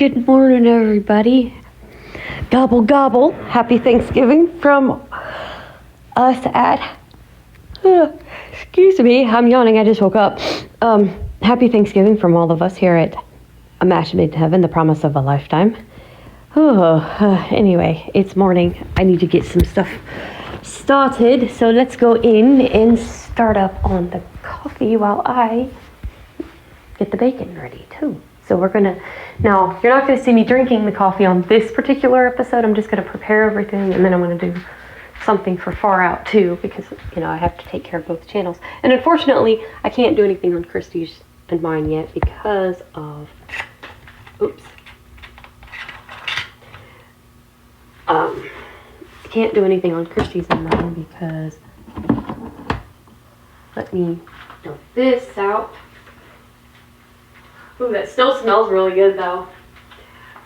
Good morning, everybody. Gobble, gobble. Happy Thanksgiving from us at... excuse me, I'm yawning. I just woke up. Happy Thanksgiving from all of us here at A Match Made in Heaven, the promise of a lifetime. Anyway, it's morning. I need to get some stuff started. So let's go in and start up on the coffee while I get the bacon ready, too. So we're gonna, now you're not gonna see me drinking the coffee on this particular episode. I'm just gonna prepare everything and then I'm gonna do something for Far Out too, because I have to take care of both channels. And unfortunately, I can't do anything on Christy's and mine yet because of, I can't do anything on Christy's and mine because, let me dump this out. Ooh, that still smells really good though.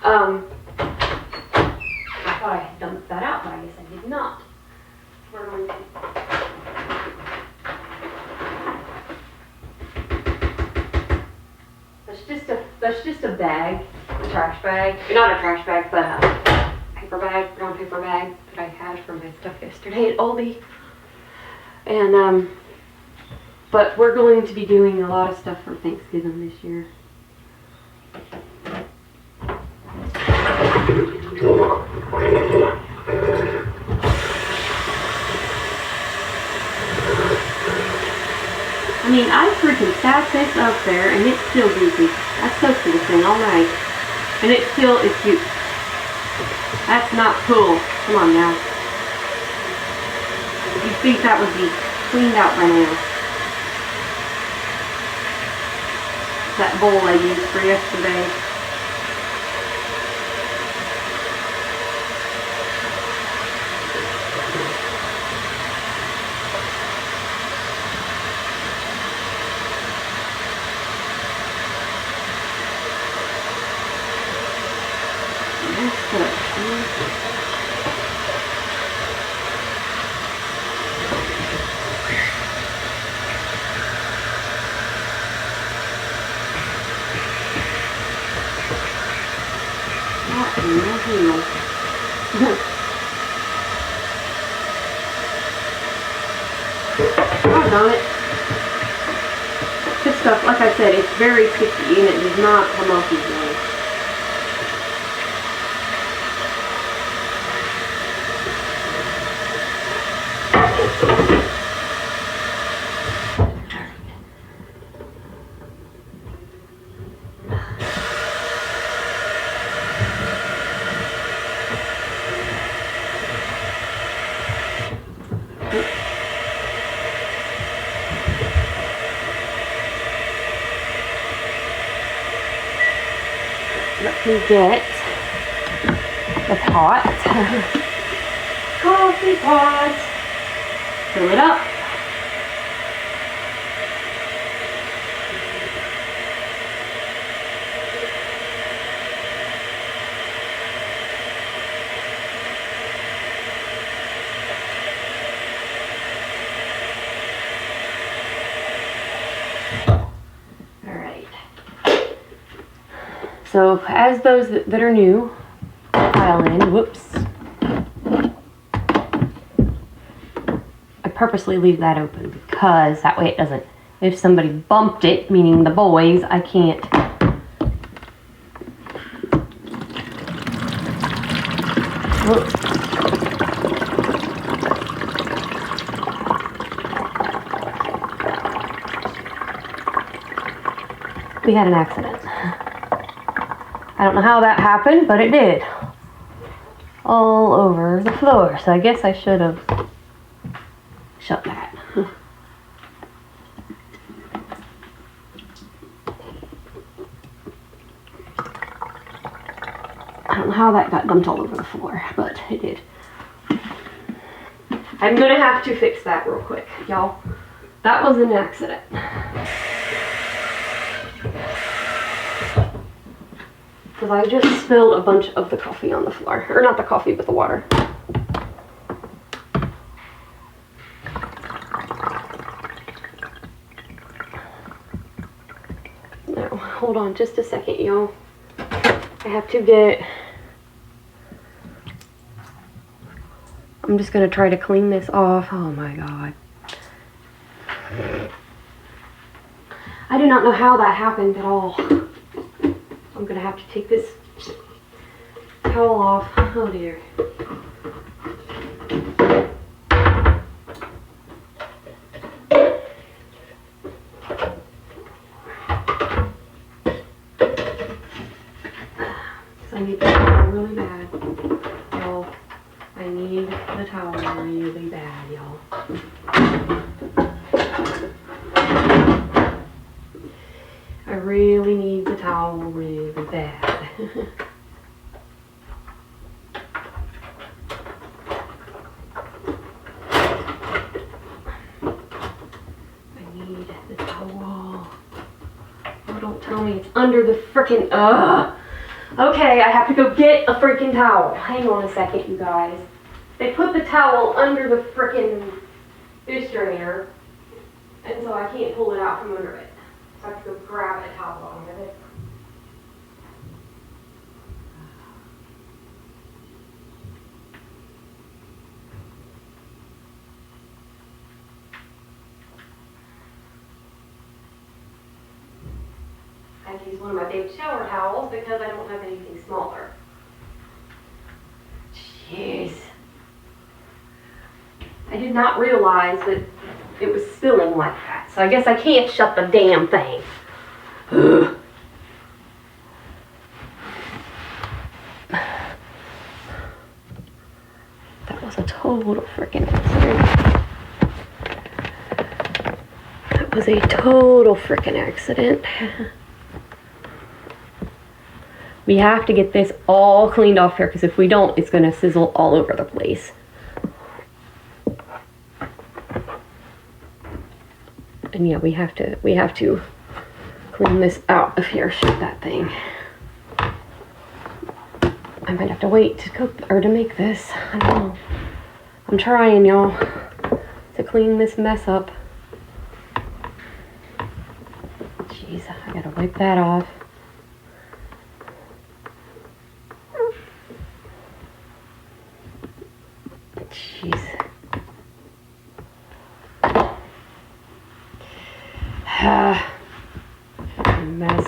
I thought I had dumped that out, but I guess I did not. We're going to... That's just a bag, a trash bag. Not a trash bag, but a paper bag, brown paper bag that I had for my stuff yesterday at Aldi. And but we're going to be doing a lot of stuff for Thanksgiving this year. I mean, I freaking sat this up there and it's still goofy. I soaked this thing all night and it still is cute. That's not cool. Come on now. You'd think that would be cleaned out by now. That bowl I used for yesterday. Oh, darn it. This stuff, like I said, it's very sticky and it does not come off easily. Let me get the pot, coffee pot, fill it up. So as those that are new pile in, whoops, I purposely leave that open because that way it doesn't, if somebody bumped it, meaning the boys, I can't. Whoops. We had an accident. I don't know how that happened, but it did. All over the floor. So I guess I should have shut that. I don't know how that got dumped all over the floor, but it did. I'm gonna have to fix that real quick, y'all. That was an accident. Because I just spilled a bunch of the coffee on the floor. Or not the coffee, but the water. Now, hold on just a second, y'all. I have to get... I'm just gonna try to clean this off. Oh my god. I do not know how that happened at all. I'm gonna have to take this towel off. Oh dear. I need the towel really bad, y'all. I need the towel really bad, y'all. I really need the towel really bad. I need the towel. Oh, don't tell me it's under the frickin', Okay, I have to go get a freaking towel. Hang on a second, you guys. They put the towel under the frickin' dish drainer, and so I can't pull it out from under it. So I have to go grab a towel under it. I have to use one of my big shower towels because I don't have anything smaller. Jeez. I did not realize that it was spilling like that, so I guess I can't shut the damn thing. Ugh. That was a total freaking accident. That was a total freaking accident. We have to get this all cleaned off here, because if we don't, it's going to sizzle all over the place. And yeah, we have to clean this out of here. Shut that thing. I might have to wait to cook or to make this. I don't know. I'm trying, y'all, to clean this mess up. Jeez, I gotta wipe that off. Jeez. Mess.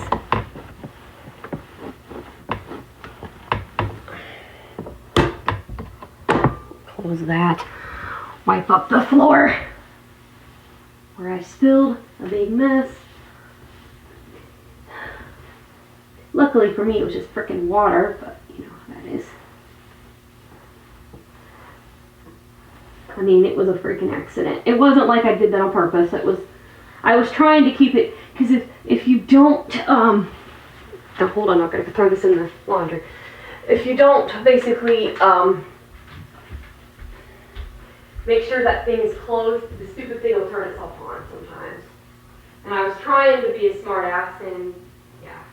Close that. Wipe up the floor where I spilled a big mess. Luckily for me, it was just frickin' water, but you know how that is. I mean, it was a freaking accident. It wasn't like I did that on purpose. I was trying to keep it, because if you don't, oh, hold on, I'm going to throw this in the laundry. If you don't basically, make sure that thing is closed, the stupid thing will turn itself on sometimes. And I was trying to be a smart ass, and yeah,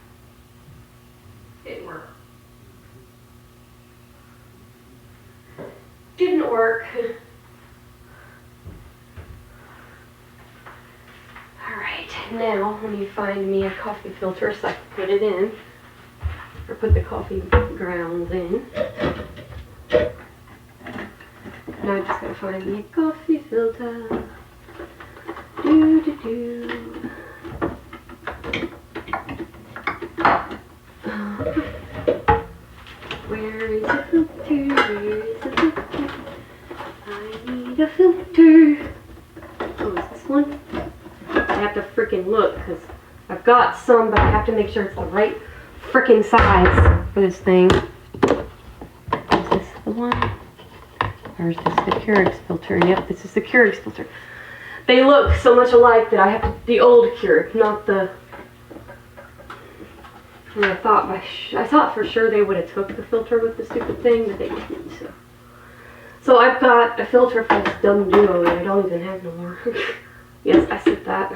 it didn't work. Didn't work. Alright, now let me find me a coffee filter so I can put it in, or put the coffee grounds in. Now I just gotta find me a coffee filter. Where is the filter? Where is the filter? I need a filter. Oh, is this one? I have to freaking look, because I've got some, but I have to make sure it's the right freaking size for this thing. Is this the one? Or is this the Keurig filter? Yep, this is the Keurig filter. They look so much alike that I have to, the old Keurig, not the... And I thought for sure they would have took the filter with the stupid thing, but they didn't. So I've got a filter for this dumb duo that I don't even have no more. Yes, I said that.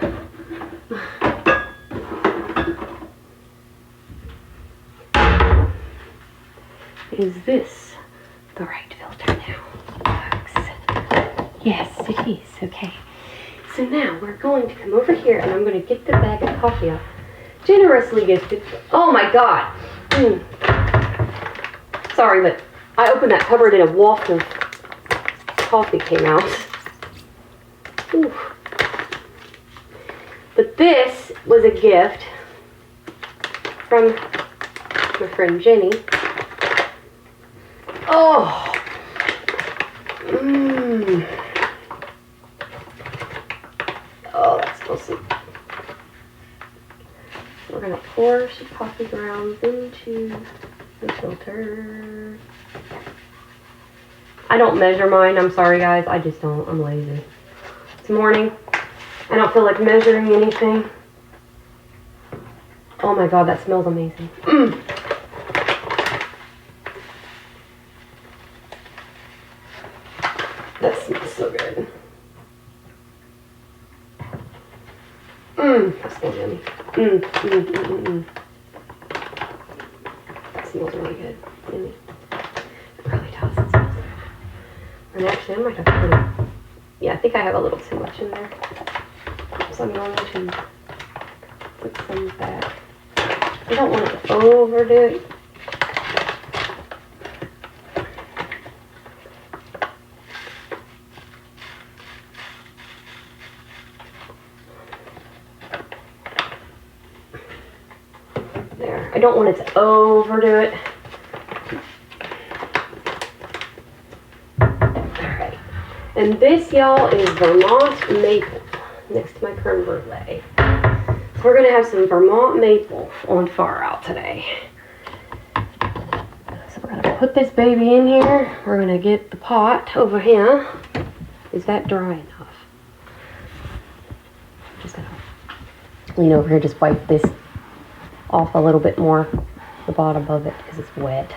Is this the right filter now, folks? Yes, it is. Okay. So now we're going to come over here, and I'm going to get the bag of coffee out. Generously gifted. Oh my God. Sorry, but I opened that cupboard and a waft of coffee came out. Ooh. But this was a gift from my friend Jenny. Oh. Oh, that smells so good. So we're going to pour some coffee grounds into the filter. I don't measure mine. I'm sorry, guys. I just don't. I'm lazy. It's morning. I don't feel like measuring anything. Oh my God, that smells amazing. That smells so good. That smells yummy. That smells really good. Yummy. It really does. It smells good. And actually, I might have to put it. Yeah, I think I have a little too much in there. So I'm going to put some back. I don't want to overdo it. There. I don't want it to overdo it. Alright. And this, y'all, is Vermont maple next to my creme brulee. So we're going to have some Vermont maple on Far Out today. So we're going to put this baby in here. We're going to get the pot over here. Is that dry enough? I'm just going to lean over here, just wipe this off a little bit more, the bottom of it, because it's wet.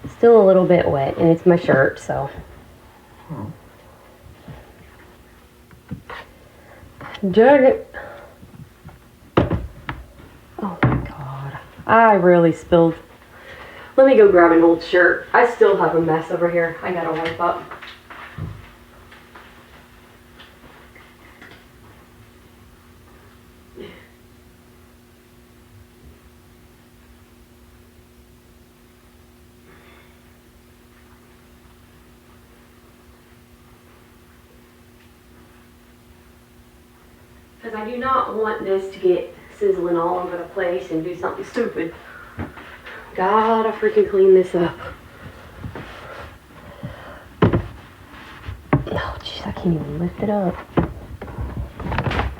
It's still a little bit wet, and it's my shirt, so. Jug it. Oh my God. I really spilled. Let me go grab an old shirt. I still have a mess over here. I gotta wipe up. Because I do not want this to get sizzling all over the place and do something stupid. Gotta freaking clean this up. Oh, jeez, I can't even lift it up.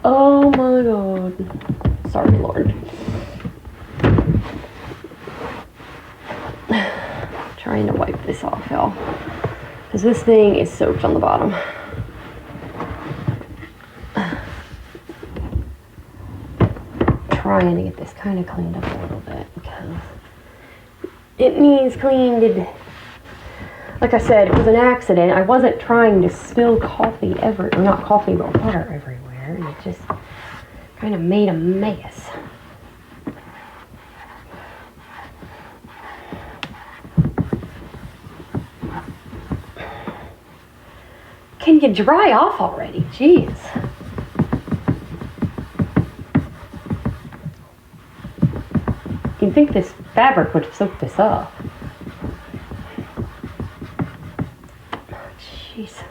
Oh my God. Sorry, Lord. Trying to wipe this off, y'all. Because this thing is soaked on the bottom. Trying to get this kind of cleaned up a little bit because it needs cleaned. Like I said, it was an accident. I wasn't trying to spill coffee not coffee, but water everywhere, and it just kind of made a mess. Can you dry off already? Jeez. You'd think this fabric would have soaked this up. Jeez.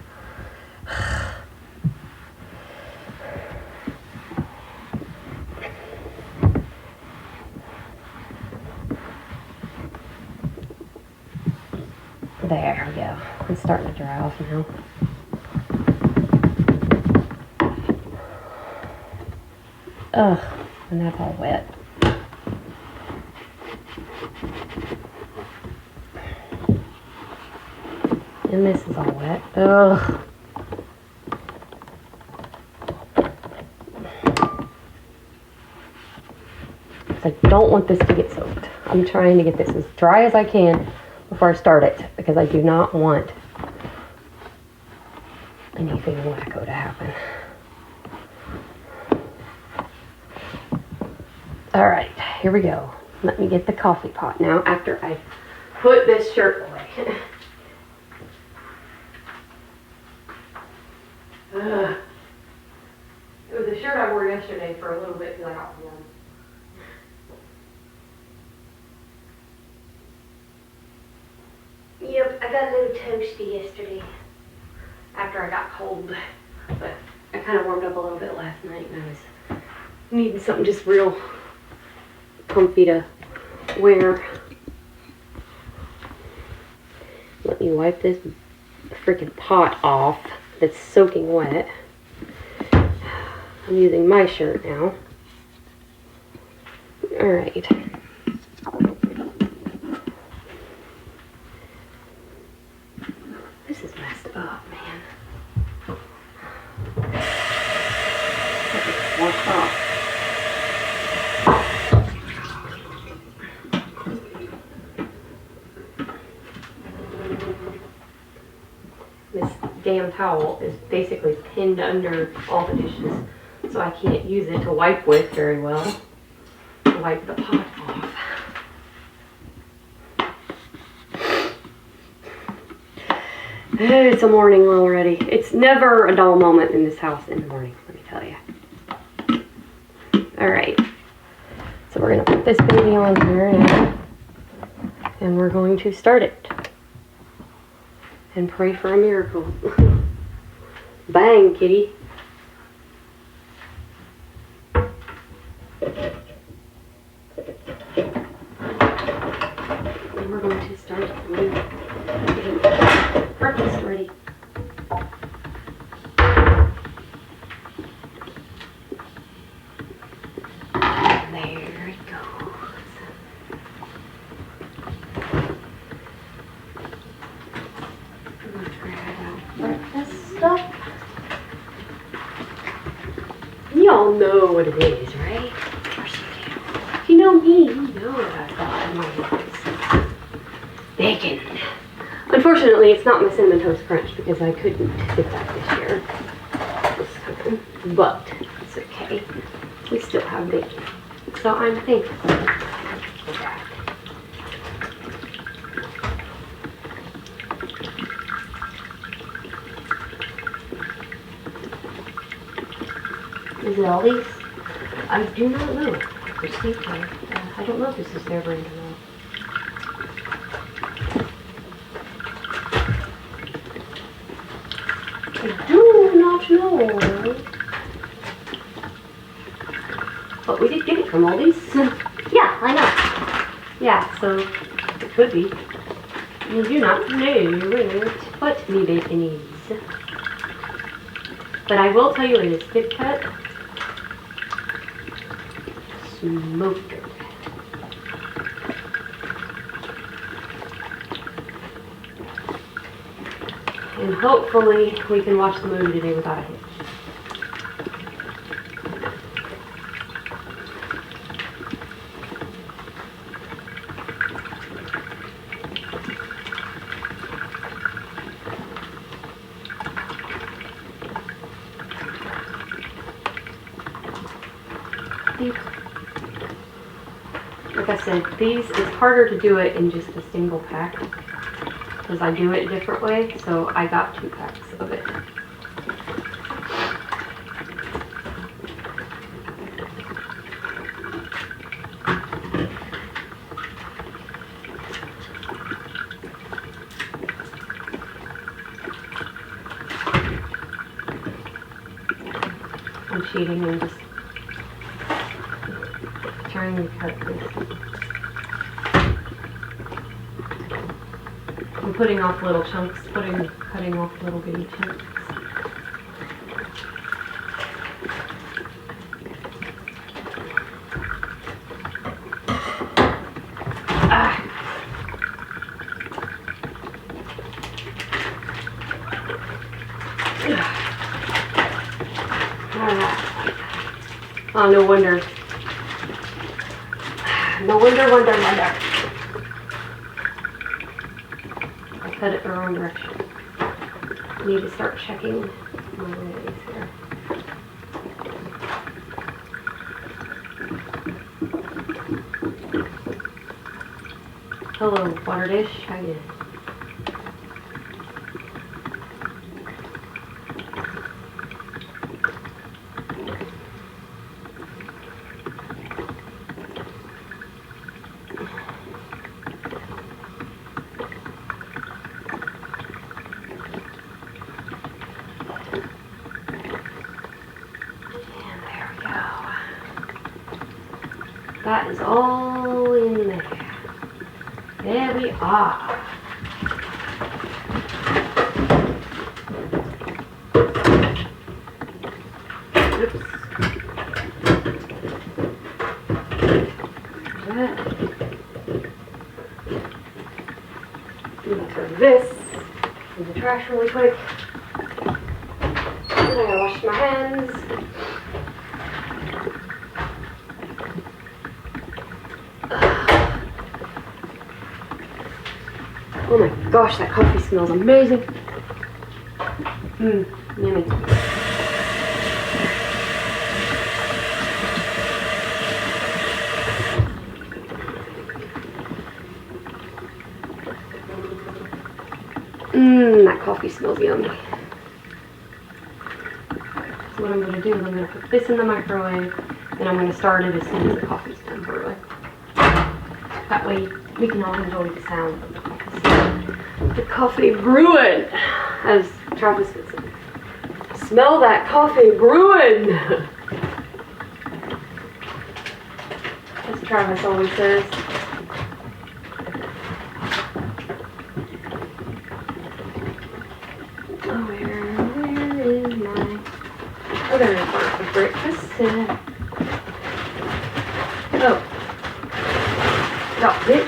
There we go. It's starting to dry off now. Ugh, and that's all wet. And this is all wet. Ugh. I don't want this to get soaked. I'm trying to get this as dry as I can before I start it because I do not want anything wacko to happen. All right, here we go. Let me get the coffee pot now after I put this shirt away. It was a shirt I wore yesterday for a little bit because I got warm. I got a little toasty yesterday after I got cold, but I kind of warmed up a little bit last night and I was needing something just real comfy to wear. Let me wipe this freaking pot off that's soaking wet. I'm using my shirt now. Alright. This is messed up, man. What's up? This damn towel is basically pinned under all the dishes, so I can't use it to wipe with very well. To wipe the pot off. It's a morning already. It's never a dull moment in this house in the morning, let me tell you. Alright. So we're going to put this baby on here now. And we're going to start it. And pray for a miracle. Bang, kitty. And we're going to start getting breakfast ready. And there it goes. I'm going to grab out breakfast stuff. Y'all know what it is, right? Of course you do. If you know me, you know what I've got in my life. Bacon. Unfortunately, it's not my Cinnamon Toast Crunch because I couldn't get that this year. But it's okay. We still have bacon. So I'm thankful for that. Is it Aldi's? I do not know. I don't know if this is their brand or not. I do not know. But we did get it from Aldi's. Yeah, I know. Yeah, so it could be. You do not know what me bacon is. But I will tell you it is thick cut. Smoked. And hopefully we can watch the movie today without a hitch. Like I said, it's harder to do it in just a single pack because I do it a different way, so I got 2 packs of it. I'm cheating and just trying to cut this. I'm putting off little chunks, cutting off little bitty chunks. Oh, no wonder. No wonder. I cut it the wrong direction. I need to start checking my ways here. Hello, water dish. How you doing? That is all in there. There we are. Oops. That. I'm gonna throw this in the trash really quick. And I gotta wash my hands. Oh my gosh, that coffee smells amazing. Yummy. That coffee smells yummy. So what I'm going to do is I'm going to put this in the microwave and I'm going to start it as soon as the coffee's done brewing. That way we can all enjoy the sound of the coffee brewing, as Travis would say. Smell that coffee brewing! As Travis always says. Where is my other part of breakfast? Oh, dropped it.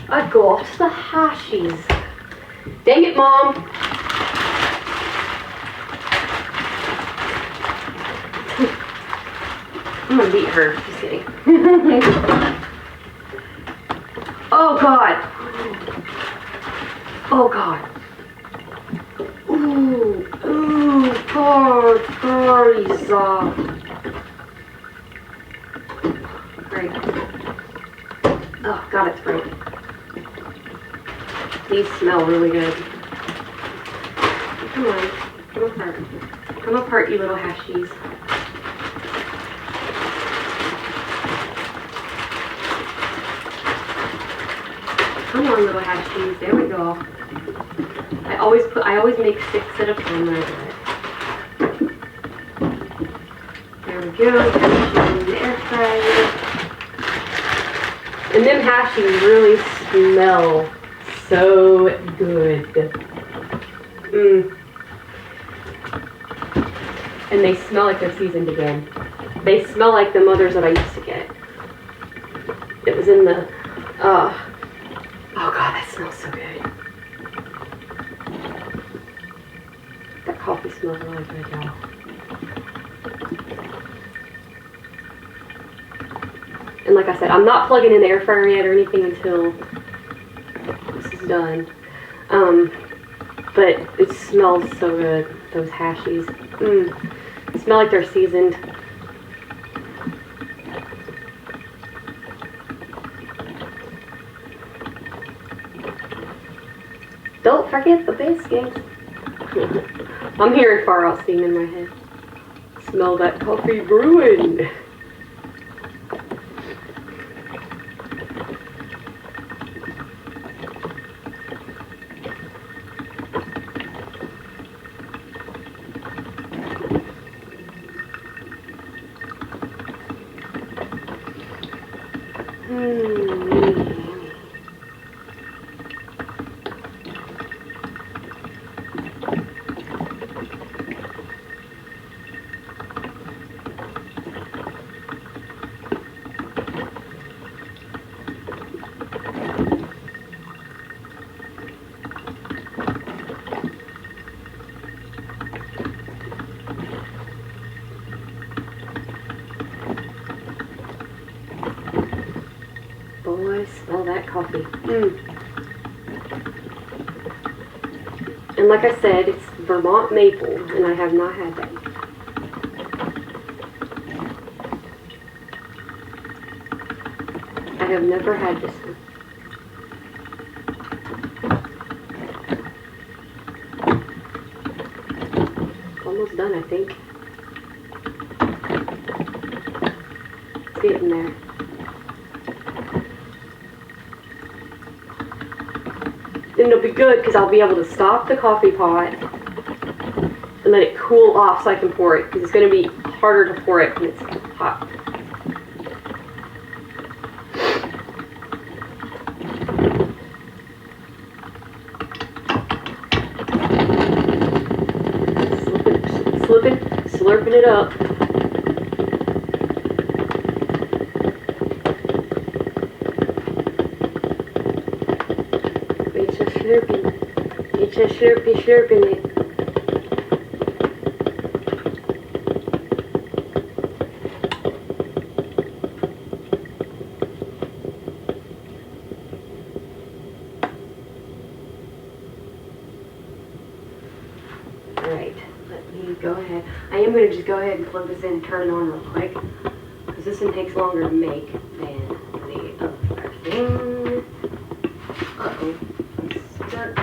I got the hashies. Dang it, Mom. I'm gonna beat her. Just kidding. Oh God. Oh God. Ooh, God, great. Oh God, it's great. These smell really good. Come on, come apart. Come apart, you little hashies. Come on, little hashies. There we go. I always make 6 at a time when I do it. There we go. Hashies in the air fryer. And them hashies really smell so good. And they smell like they're seasoned again. They smell like the mothers that I used to get. It was in the, oh God, that smells so good. That coffee smells really good, y'all. And like I said, I'm not plugging in the air fryer yet or anything until this is done. But it smells so good, those hashies. They smell like they're seasoned. Don't forget the biscuits. I'm hearing Far Out steam in my head. Smell that coffee brewing. Boy, smell that coffee. And like I said, it's Vermont maple, and I have not had that. I have never had this one. Almost done, I think. It's getting there. And it'll be good because I'll be able to stop the coffee pot and let it cool off so I can pour it, because it's going to be harder to pour it when it's hot. Slurping it up. It's a slurping. It's a slurping it. Alright, let me go ahead. I am going to just go ahead and plug this in and turn it on real quick, because this one takes longer to make than the other thing. Uh-oh. It's stuck.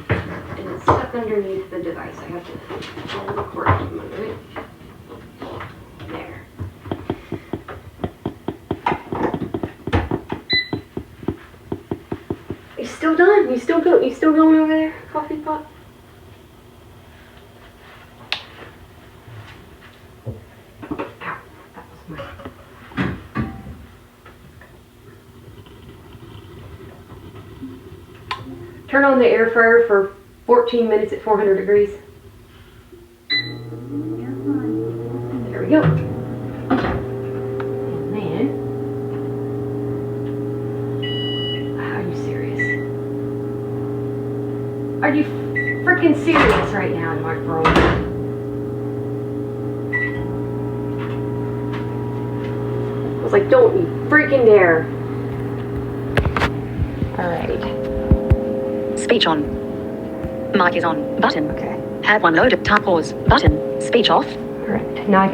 And it's stuck underneath the device. I have to pull the cord from under it. There. You still done? You still going over there, coffee pot? Ow, that was mine. Turn on the air fryer for 14 minutes at 400 degrees. There we go. And then, are you serious? Are you freaking serious right now, Mark Bro? I was like, don't you freaking dare. Alright. Speech on. Mic is on. Button. Okay. Have one loaded. Time pause. Button. Speech off. Alright. Now I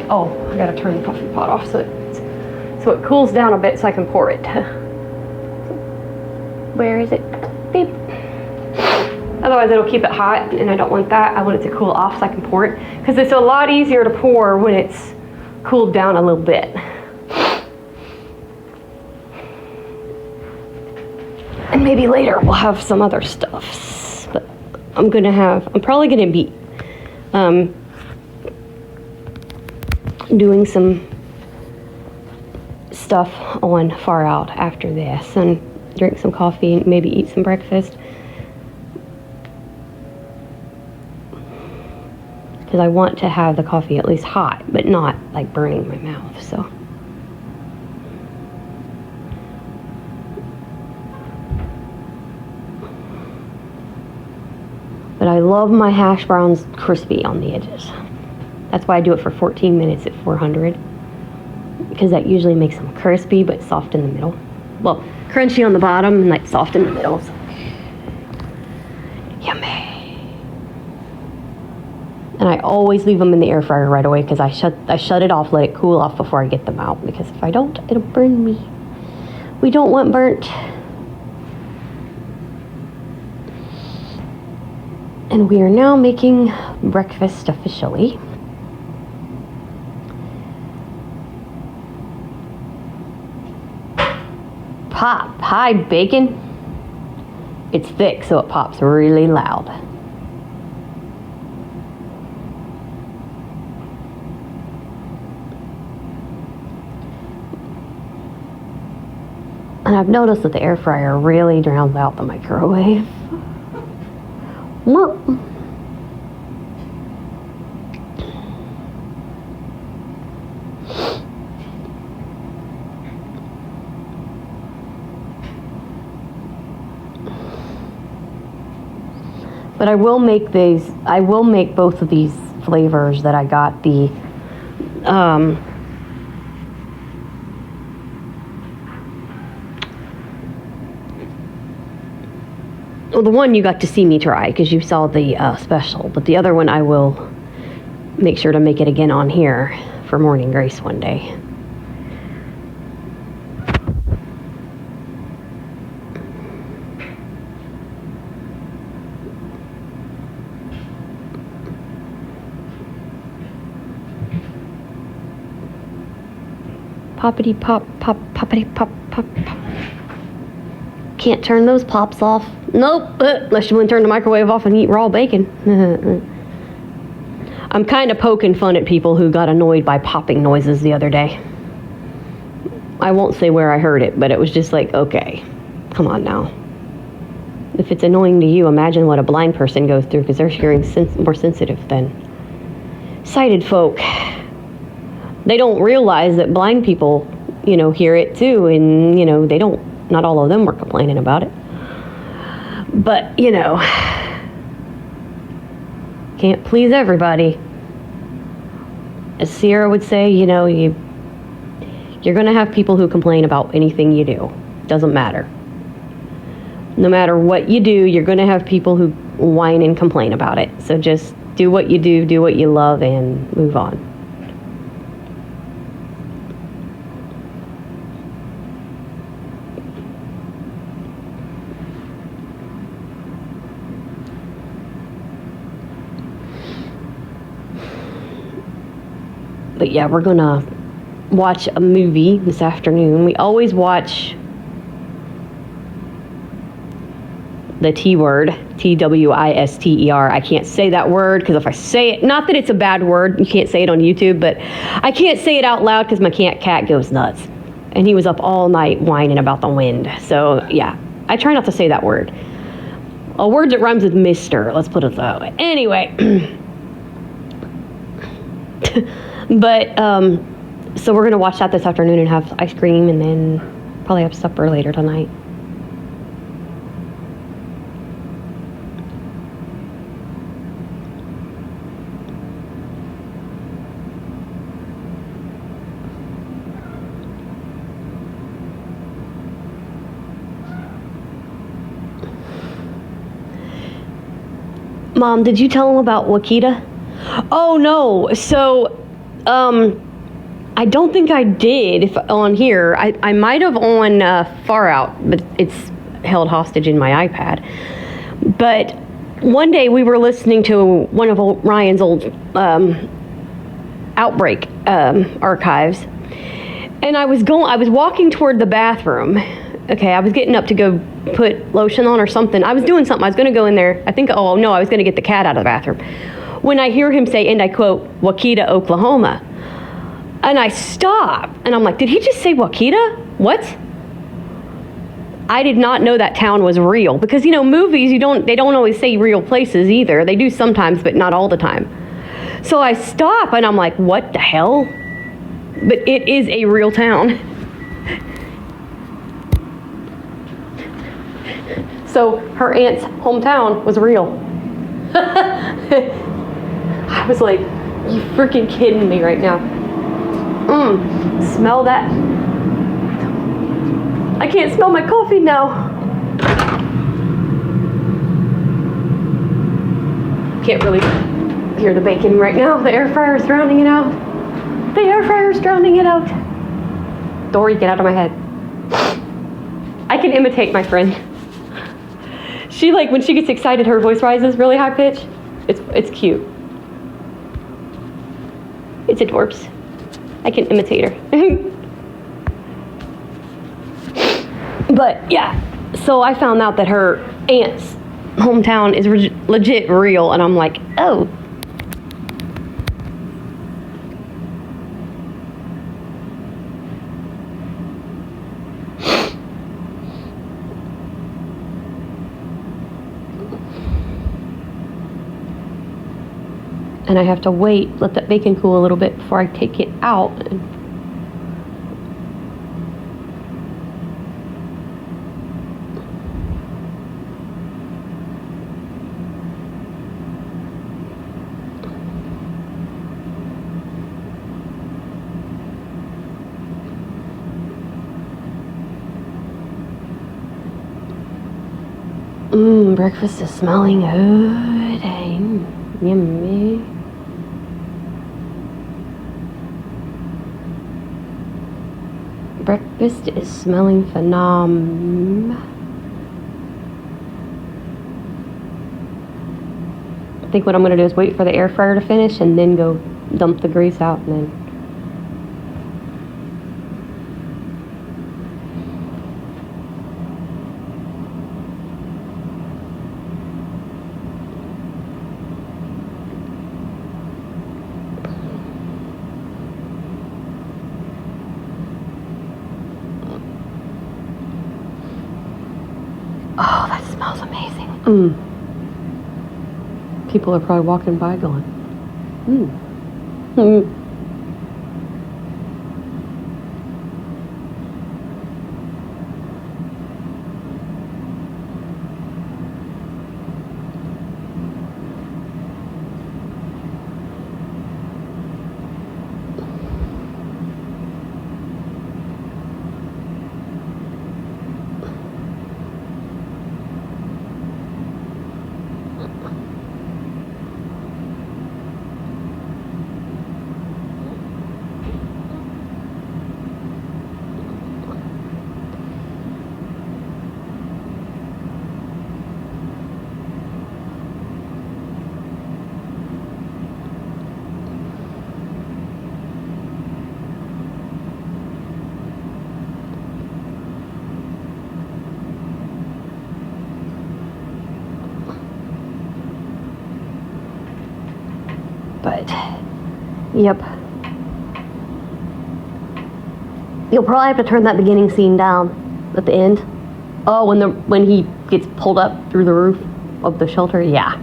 gotta turn the coffee pot off so it cools down a bit so I can pour it. Where is it? Beep. Otherwise it'll keep it hot, and I don't want that. I want it to cool off so I can pour it, because it's a lot easier to pour when it's cooled down a little bit. And maybe later we'll have some other stuff. But I'm probably gonna be doing some stuff on Far Out after this, and drink some coffee and maybe eat some breakfast. Because I want to have the coffee at least hot, but not like burning my mouth, so. But I love my hash browns crispy on the edges. That's why I do it for 14 minutes at 400. Because that usually makes them crispy but soft in the middle. Well, crunchy on the bottom and like soft in the middle. So. Yummy. And I always leave them in the air fryer right away, because I shut it off, let it cool off before I get them out. Because if I don't, it'll burn me. We don't want burnt. And we are now making breakfast officially. Pop. Hi, bacon. It's thick, so it pops really loud. And I've noticed that the air fryer really drowns out the microwave. But I will make both of these flavors that I got, the well, the one you got to see me try because you saw the special, but the other one I will make sure to make it again on here for Morning Grace one day. Poppity pop, pop, poppity pop, pop, pop. Can't turn those pops off. Nope, unless you want to turn the microwave off and eat raw bacon. I'm kind of poking fun at people who got annoyed by popping noises the other day. I won't say where I heard it, but it was just like, okay, come on now. If it's annoying to you, imagine what a blind person goes through, because their hearing's more sensitive than sighted folk. They don't realize that blind people, hear it too, and, they don't, not all of them were complaining about it. But, can't please everybody. As Sierra would say, you're going to have people who complain about anything you do. Doesn't matter. No matter what you do, you're going to have people who whine and complain about it. So just do what you do what you love, and move on. But yeah, we're going to watch a movie this afternoon. We always watch the T word, Twister. I can't say that word because if I say it, not that it's a bad word, you can't say it on YouTube, but I can't say it out loud because my cat goes nuts. And he was up all night whining about the wind. So yeah, I try not to say that word. A word that rhymes with Mr., let's put it that way. Anyway. But, so we're going to watch that this afternoon and have ice cream, and then probably have supper later tonight. Mom, did you tell him about Wakita? Oh, no. So, I don't think I did on here. I might have on Far Out, but it's held hostage in my iPad. But one day we were listening to one of Ryan's old Outbreak archives, and I was walking toward the bathroom. Okay, I was getting up to go put lotion on or something. I was doing something. I was going to go in there. I was going to get the cat out of the bathroom. When I hear him say, and I quote, Wakita, Oklahoma. And I stop, and I'm like, did he just say Wakita? What? I did not know that town was real. Because, movies, they don't always say real places either. They do sometimes, but not all the time. So I stop, and I'm like, what the hell? But it is a real town. So her aunt's hometown was real. I was like, you freaking kidding me right now. Smell that. I can't smell my coffee now. Can't really hear the bacon right now. The air fryer's drowning it out. The air fryer's drowning it out. Dory, get out of my head. I can imitate my friend. She, when she gets excited, her voice rises really high pitch. It's cute. It's adorbs. I can imitate her. But yeah, so I found out that her aunt's hometown is legit real, and I'm like, oh. And I have to let that bacon cool a little bit before I take it out. Breakfast is smelling good and yummy. Breakfast is smelling phenomenal. I think what I'm going to do is wait for the air fryer to finish and then go dump the grease out and then. People are probably walking by going, mm. But, yep. You'll probably have to turn that beginning scene down at the end. Oh, when he gets pulled up through the roof of the shelter, yeah.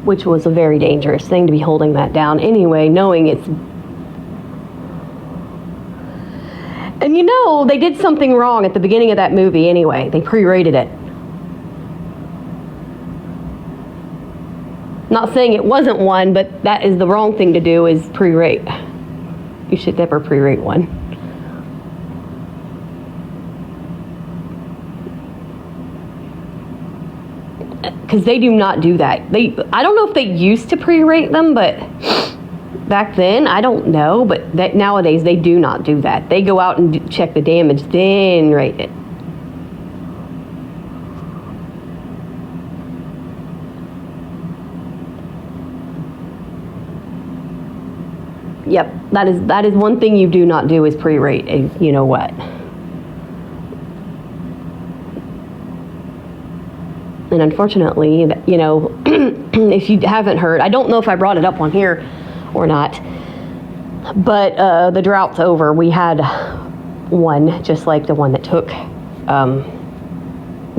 Which was a very dangerous thing to be holding that down anyway, knowing it's... And you know, they did something wrong at the beginning of that movie anyway. They pre-rated it. Not saying it wasn't one, but that is the wrong thing to do, is pre-rate. You should never pre-rate one. Because they do not do that. I don't know if they used to pre-rate them, but back then, I don't know. But nowadays, they do not do that. They go out and check the damage, then rate it. Yep, that is one thing you do not do, is pre-rate. You know what? And unfortunately, you know, if you haven't heard, I don't know if I brought it up on here or not, but the drought's over. We had one just like the one that took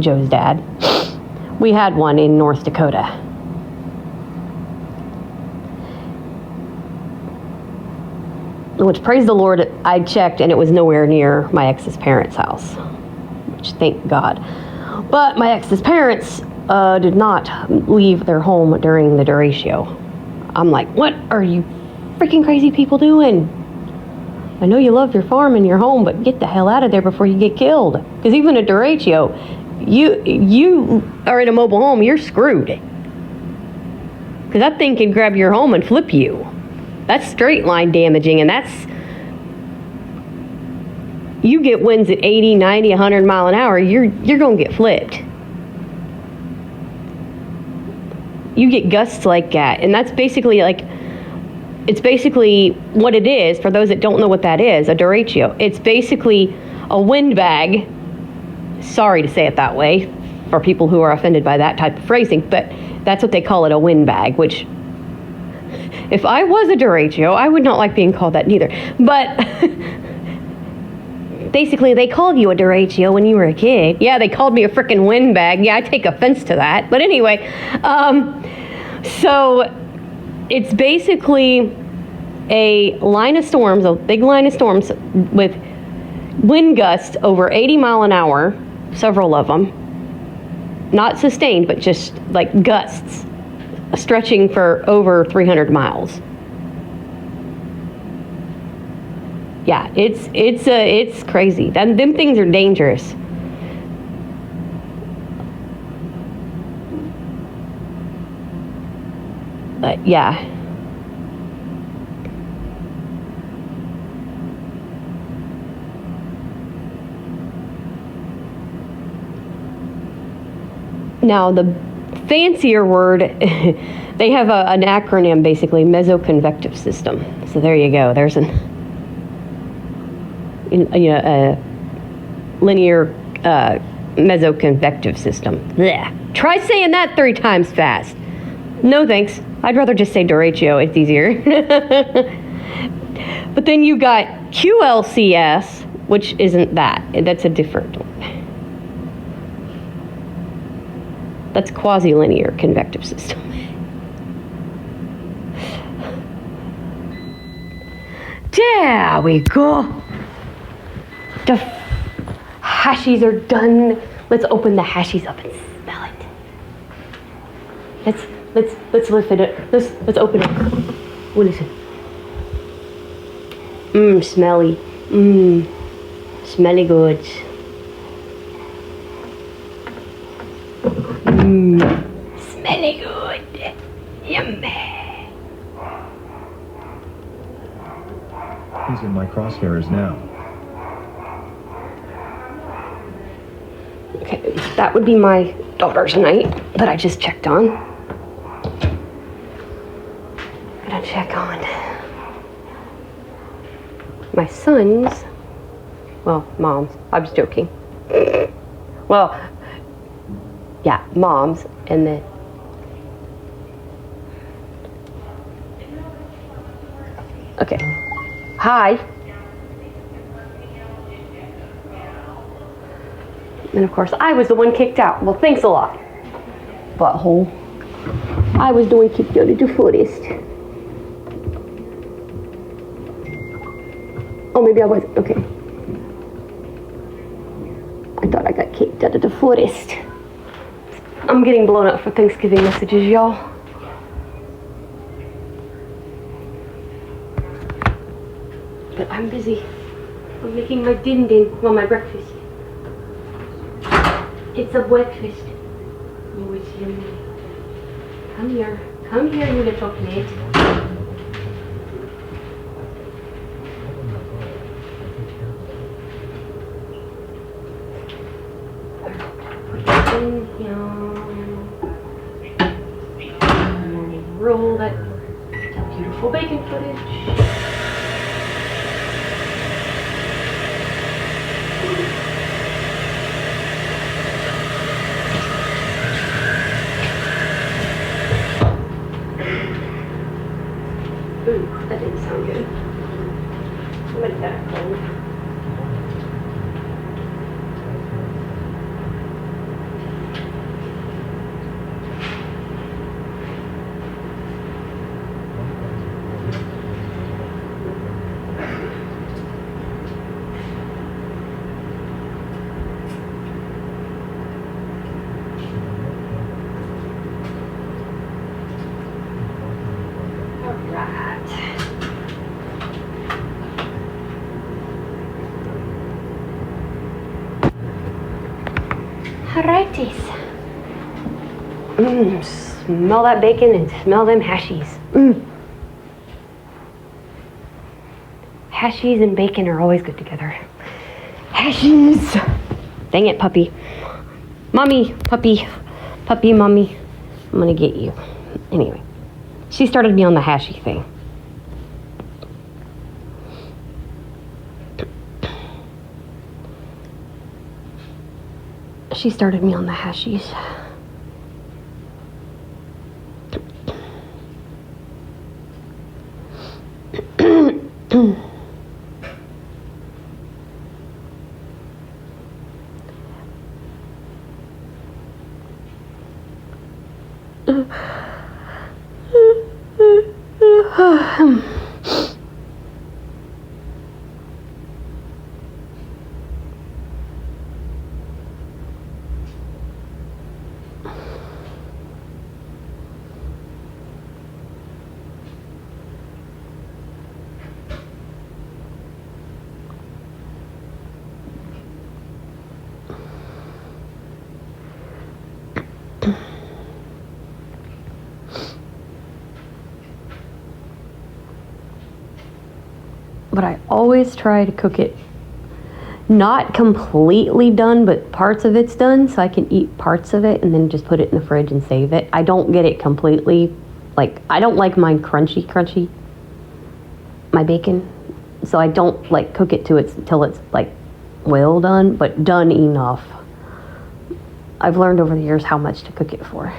Joe's dad. We had one in North Dakota. Which, praise the Lord, I checked and it was nowhere near my ex's parents' house, which thank God. But my ex's parents did not leave their home during the derecho. I'm like, what are you freaking crazy people doing? I know you love your farm and your home, but get the hell out of there before you get killed. Because even a derecho, you are in a mobile home, you're screwed. Because that thing can grab your home and flip you. That's straight line damaging, and that's... You get winds at 80, 90, 100 mile an hour, you're going to get flipped. You get gusts like that, and that's basically like... It's basically what it is, for those that don't know what that is, a derecho. It's basically a windbag. Sorry to say it that way, for people who are offended by that type of phrasing, but that's what they call it, a windbag, which... If I was a derecho, I would not like being called that neither. But basically, they called you a derecho when you were a kid. Yeah, they called me a frickin' windbag. Yeah, I take offense to that. But anyway, so it's basically a line of storms, a big line of storms with wind gusts over 80 mile an hour, several of them. Not sustained, but just like gusts. Stretching for over 300 miles. Yeah, it's crazy. Them things are dangerous. But yeah. Now the fancier word, they have an acronym, basically, mesoconvective system. So there you go. There's a linear mesoconvective system. Blech. Try saying that 3 times fast. No thanks. I'd rather just say derecho. It's easier. But then you got QLCS, which isn't that. That's a different one. That's quasi-linear convective system. There we go. The hashies are done. Let's open the hashies up and smell it. Let's lift it up. Let's open it. Oh, listen. Smelly. Smelly goods. Smelly good. Yummy. He's in my crosshairs now. Okay, that would be my daughter tonight that I just checked on. Gonna check on my son's, well, mom's. I was joking. Well, yeah, mom's, and then okay. Hi. And of course, I was the one kicked out. Well, thanks a lot, butthole. I was the one kicked out of the forest. Oh, maybe I wasn't. Okay. I thought I got kicked out of the forest. I'm getting blown up for Thanksgiving messages, y'all. But I'm busy. I'm making my din din, well, my breakfast. It's a breakfast. Oh, it's yummy. Come here, you little plate. In here. Roll that beautiful bacon footage. Ooh, that didn't sound good. I'm gonna get it cold. Alrighties. Smell that bacon and smell them hashies. Hashies and bacon are always good together. Hashies. Dang it, puppy. Mommy, puppy. Puppy, mommy. I'm gonna get you. Anyway, she started me on the hashy thing. She started me on the hashies. But I always try to cook it not completely done, but parts of it's done, so I can eat parts of it and then just put it in the fridge and save it. I don't get it completely, like, I don't like mine crunchy, my bacon, so I don't like cook it till it's like well done, but done enough. I've learned over the years how much to cook it for.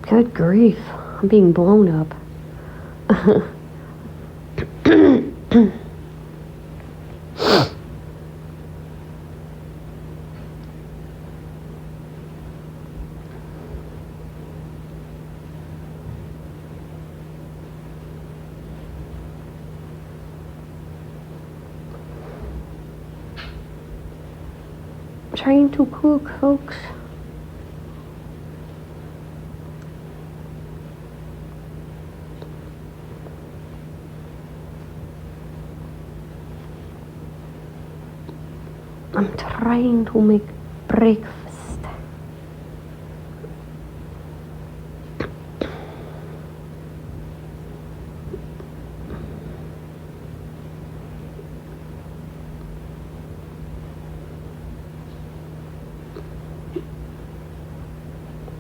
Good grief. I'm being blown up. Trying to cook, folks. I'm trying to make breakfast.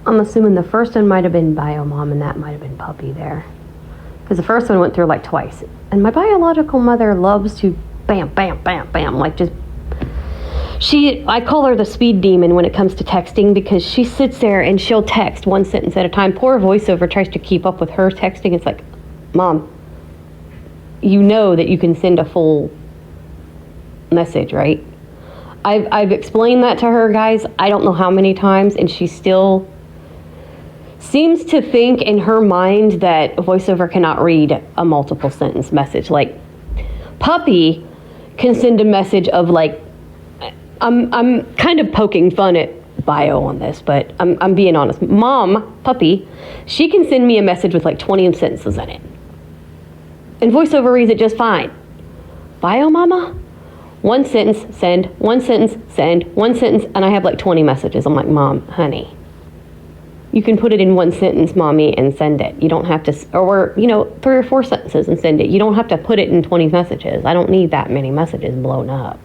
I'm assuming the first one might have been Bio Mom and that might have been Puppy there. Because the first one went through like twice. And my biological mother loves to bam, bam, bam, bam, like just... I call her the speed demon when it comes to texting because she sits there and she'll text one sentence at a time. Poor VoiceOver tries to keep up with her texting. It's like, Mom, you know that you can send a full message, right? I've explained that to her, guys, I don't know how many times, and she still seems to think in her mind that VoiceOver cannot read a multiple sentence message. Like, Puppy can send a message of like, I'm kind of poking fun at Bio on this, but I'm being honest. Mom, Puppy, she can send me a message with like 20 sentences in it. And VoiceOver reads it just fine. Bio Mama? One sentence, send, one sentence, send, one sentence, and I have like 20 messages. I'm like, Mom, honey, you can put it in one sentence, Mommy, and send it. You don't have to, or, 3 or 4 sentences and send it. You don't have to put it in 20 messages. I don't need that many messages blown up.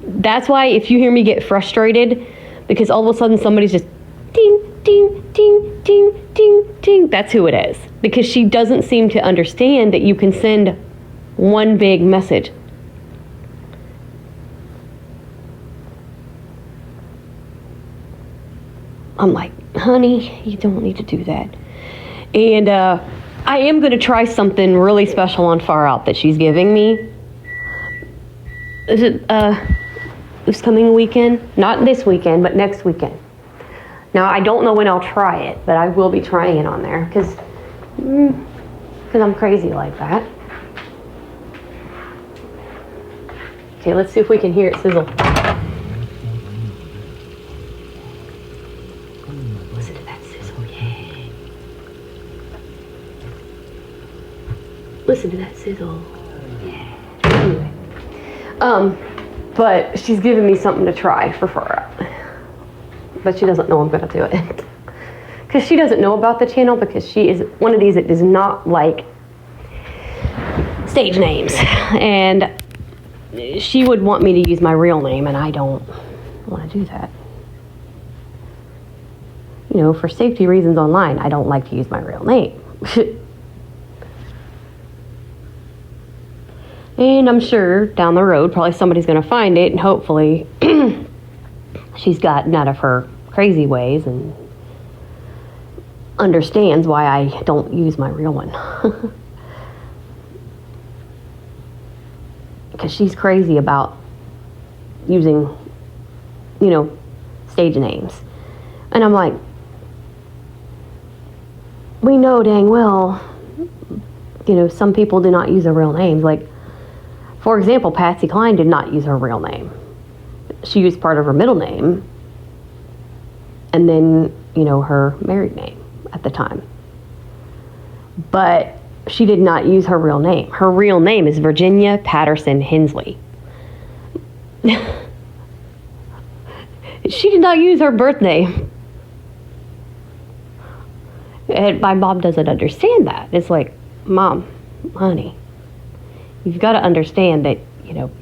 That's why if you hear me get frustrated, because all of a sudden somebody's just ding, ding, ding, ding, ding, ding, that's who it is. Because she doesn't seem to understand that you can send one big message. I'm like, honey, you don't need to do that. And I am going to try something really special on Far Out that she's giving me. Is it this coming weekend? Not this weekend, but next weekend. Now, I don't know when I'll try it, but I will be trying it on there because I'm crazy like that. Okay, let's see if we can hear it sizzle. Listen to that sizzle, yeah. Listen to that sizzle, yeah. Anyway, but she's giving me something to try for Far Out. But she doesn't know I'm gonna do it. Because she doesn't know about the channel because she is one of these that does not like stage names. And she would want me to use my real name and I don't want to do that. For safety reasons online, I don't like to use my real name. And I'm sure down the road, probably somebody's going to find it, and hopefully she's gotten out of her crazy ways and understands why I don't use my real one. Because she's crazy about using, stage names. And I'm like, we know dang well, some people do not use their real names. Like, for example, Patsy Cline did not use her real name. She used part of her middle name and then, her married name at the time. But she did not use her real name. Her real name is Virginia Patterson Hensley. She did not use her birth name. And my mom doesn't understand that. It's like, Mom, honey, you've got to understand that,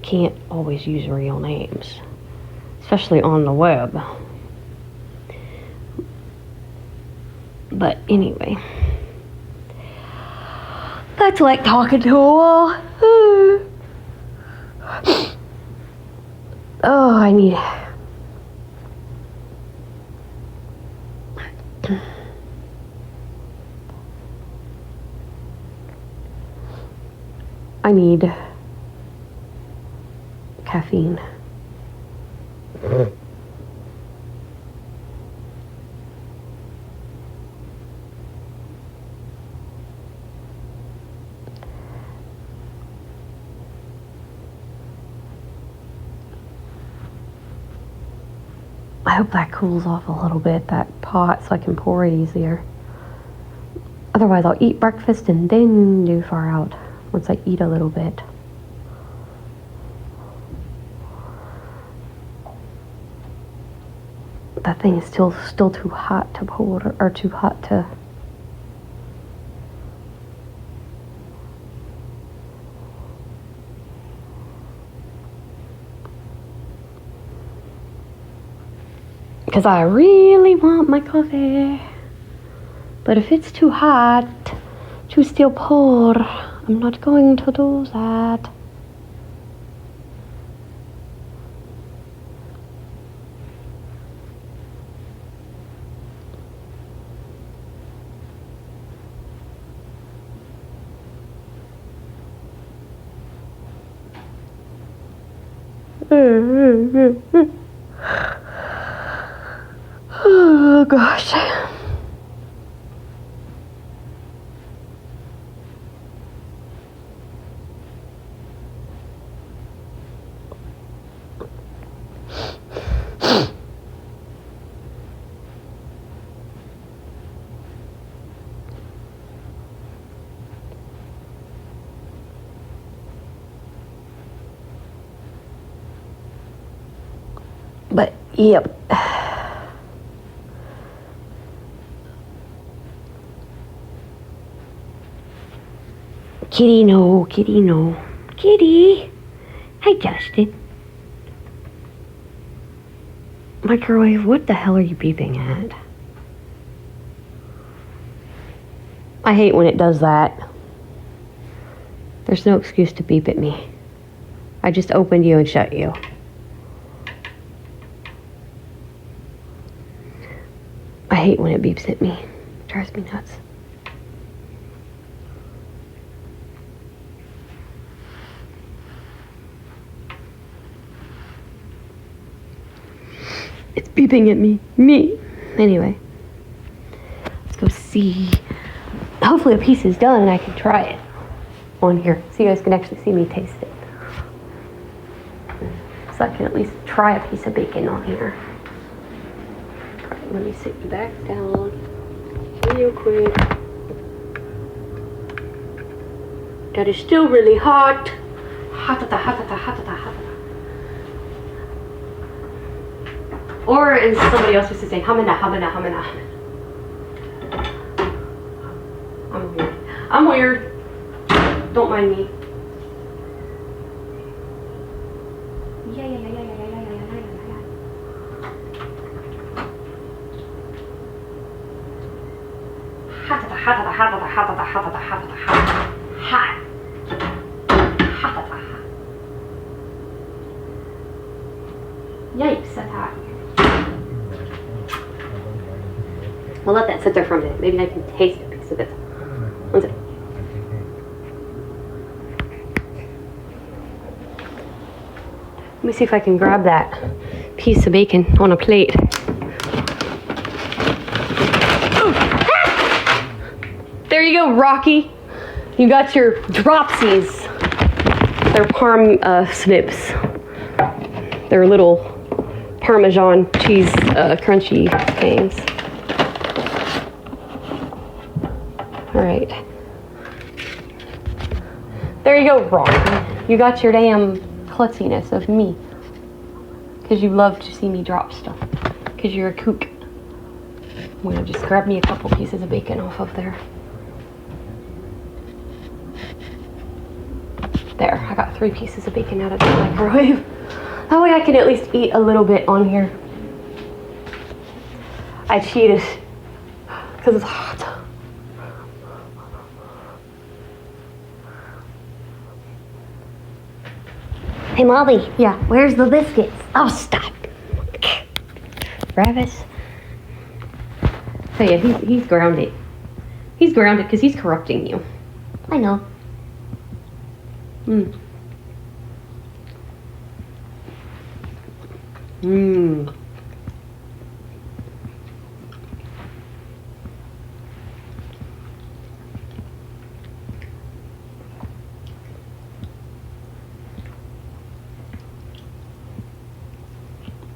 can't always use real names, especially on the web. But anyway, that's like talking to a wall. Oh, I need... I need caffeine. I hope that cools off a little bit, that pot, so I can pour it easier. Otherwise, I'll eat breakfast and then do far out once I eat a little bit. That thing is still too hot to pour, or too hot to... Because I really want my coffee. But if it's too hot to still pour, I'm not going to do that. Oh gosh. But yep. Kitty, no, kitty, no. Kitty! Hi, Justin. Microwave, what the hell are you beeping at? I hate when it does that. There's no excuse to beep at me. I just opened you and shut you. I hate when it beeps at me. It drives me nuts. It's beeping at me. Anyway. Let's go see. Hopefully a piece is done and I can try it on here. So you guys can actually see me taste it. So I can at least try a piece of bacon on here. Alright, let me sit you back down real quick. That is still really hot. Or as somebody else used to say, hamina. I'm weird. Don't mind me. Yeah. Yikes, that's hot. We'll let that sit there for a minute. Maybe I can taste a piece of it. One second. Let me see if I can grab that piece of bacon on a plate. There you go, Rocky. You got your dropsies. They're parm snips. They're little Parmesan cheese crunchy things. All right. There you go, Rocky. You got your damn klutziness of me. Because you love to see me drop stuff. Because you're a kook. I'm going to just grab me a couple pieces of bacon off of there. There, I got 3 pieces of bacon out of the microwave. That way I can at least eat a little bit on here. I cheated. Because it's hot. Hey, Molly. Yeah, where's the biscuits? Oh, stop. Travis. So yeah, he's grounded. He's grounded because he's corrupting you. I know. Mm. Mmm.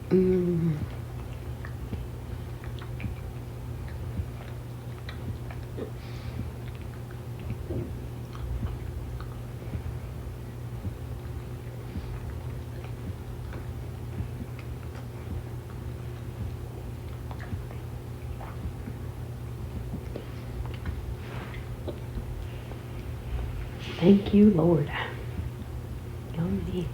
Mmm. Thank you, Lord. Yummy.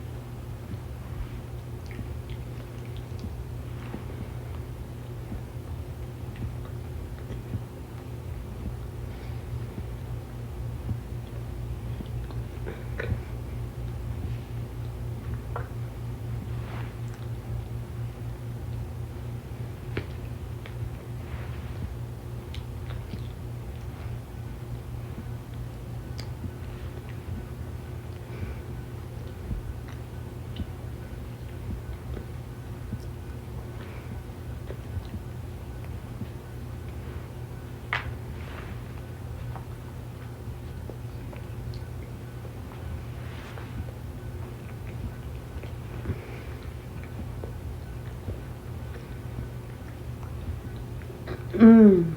Mmm.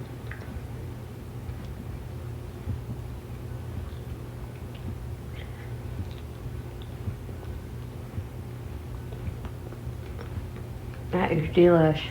That is delish.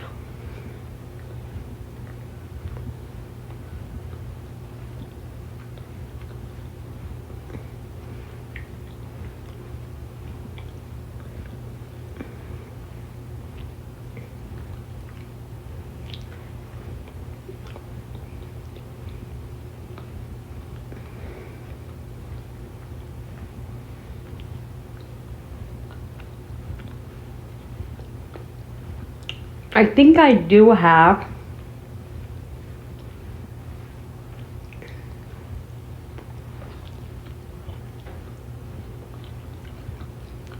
I think I do have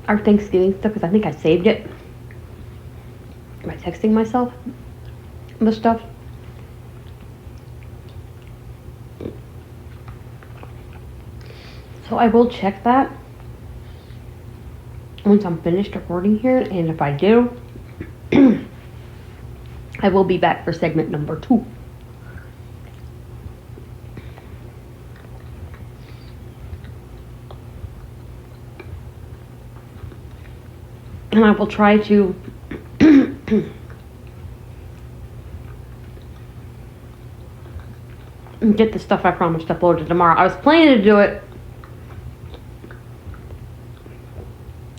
our Thanksgiving stuff because I think I saved it by texting myself the stuff. So I will check that once I'm finished recording here, and if I do, I will be back for segment number 2. And I will try to get the stuff I promised uploaded tomorrow. I was planning to do it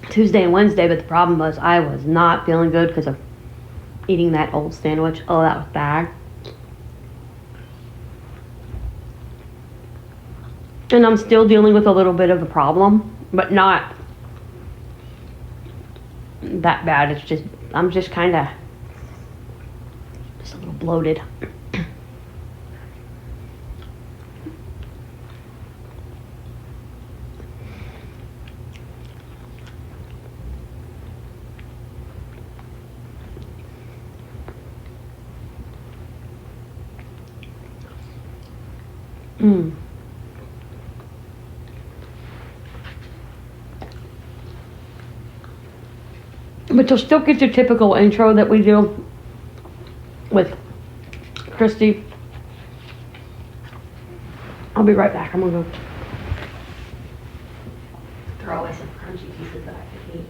Tuesday and Wednesday, but the problem was I was not feeling good because of eating that old sandwich. Oh, that was bad. And I'm still dealing with a little bit of a problem, but not that bad. It's just, I'm just kind of, just a little bloated. Mm. But you'll still get your typical intro that we do with Christy. I'll be right back. I'm gonna go throw away some crunchy pieces that I could eat.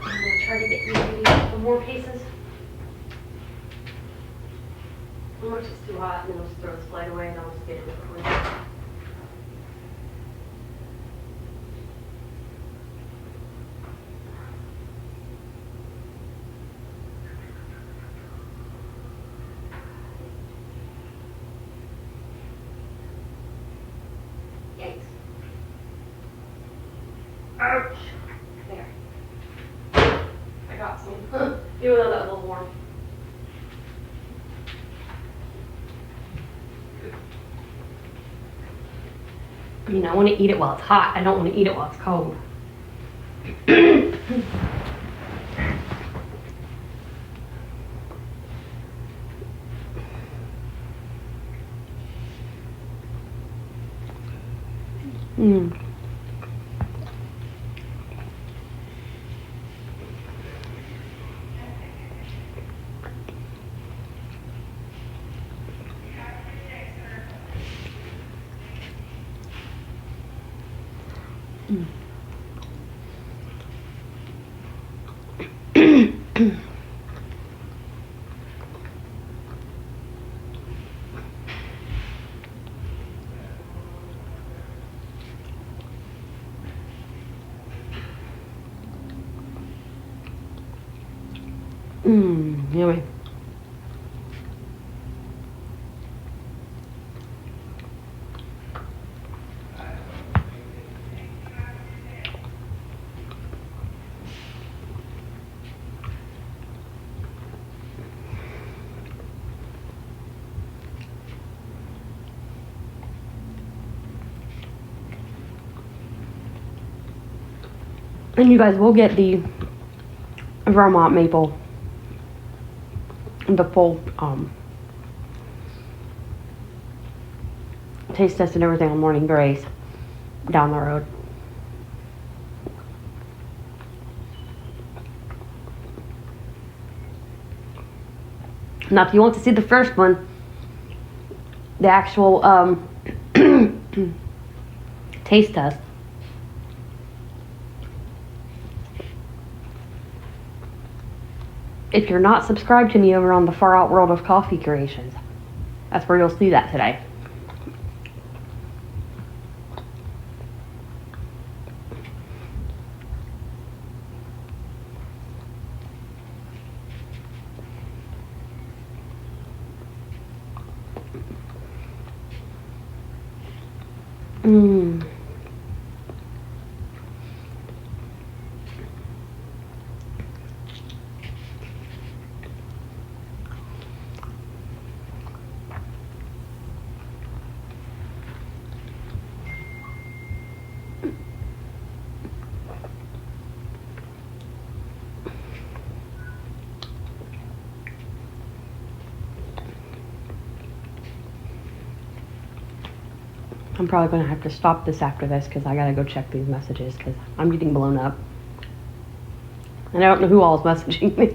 I'm gonna try to get maybe some more pieces. Unless it's too hot, and then I'll just throw this plate away and I'll just get it with the Yikes. Ouch. There. I got some. Even though that was a little warm. I mean, I want to eat it while it's hot. I don't want to eat it while it's cold. Mm. Yummy. And you guys will get the Vermont maple, the full taste test and everything on Morning Grace down the road. Now, if you want to see the first one, the actual taste test, if you're not subscribed to me over on the Far Out World of Coffee Creations, that's where you'll see that today. I'm probably going to have to stop this after this because I got to go check these messages because I'm getting blown up. And I don't know who all is messaging me.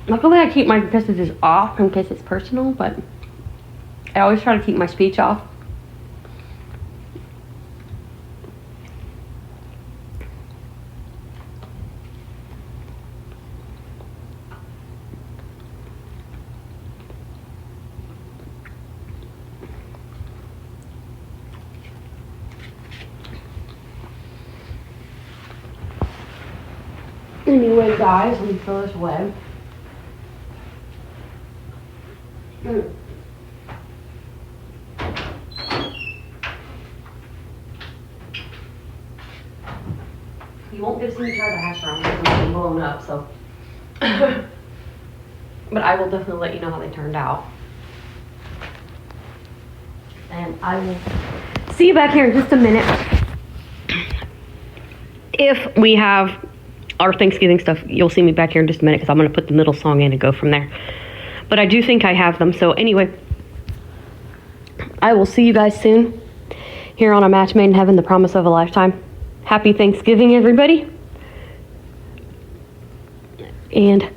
Luckily, I keep my messages off in case it's personal, but I always try to keep my speech off. Anyway, guys, let me throw this away. You won't get to see me try the hash browns because I'm blown up, so. But I will definitely let you know how they turned out. And I will see you back here in just a minute. If we have our Thanksgiving stuff, you'll see me back here in just a minute because I'm going to put the middle song in and go from there. But I do think I have them. So anyway, I will see you guys soon here on A Match Made in Heaven, The Promise of a Lifetime. Happy Thanksgiving, everybody. And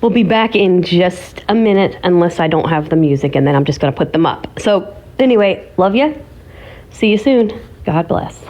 we'll be back in just a minute unless I don't have the music, and then I'm just going to put them up. So anyway, love you. See you soon. God bless.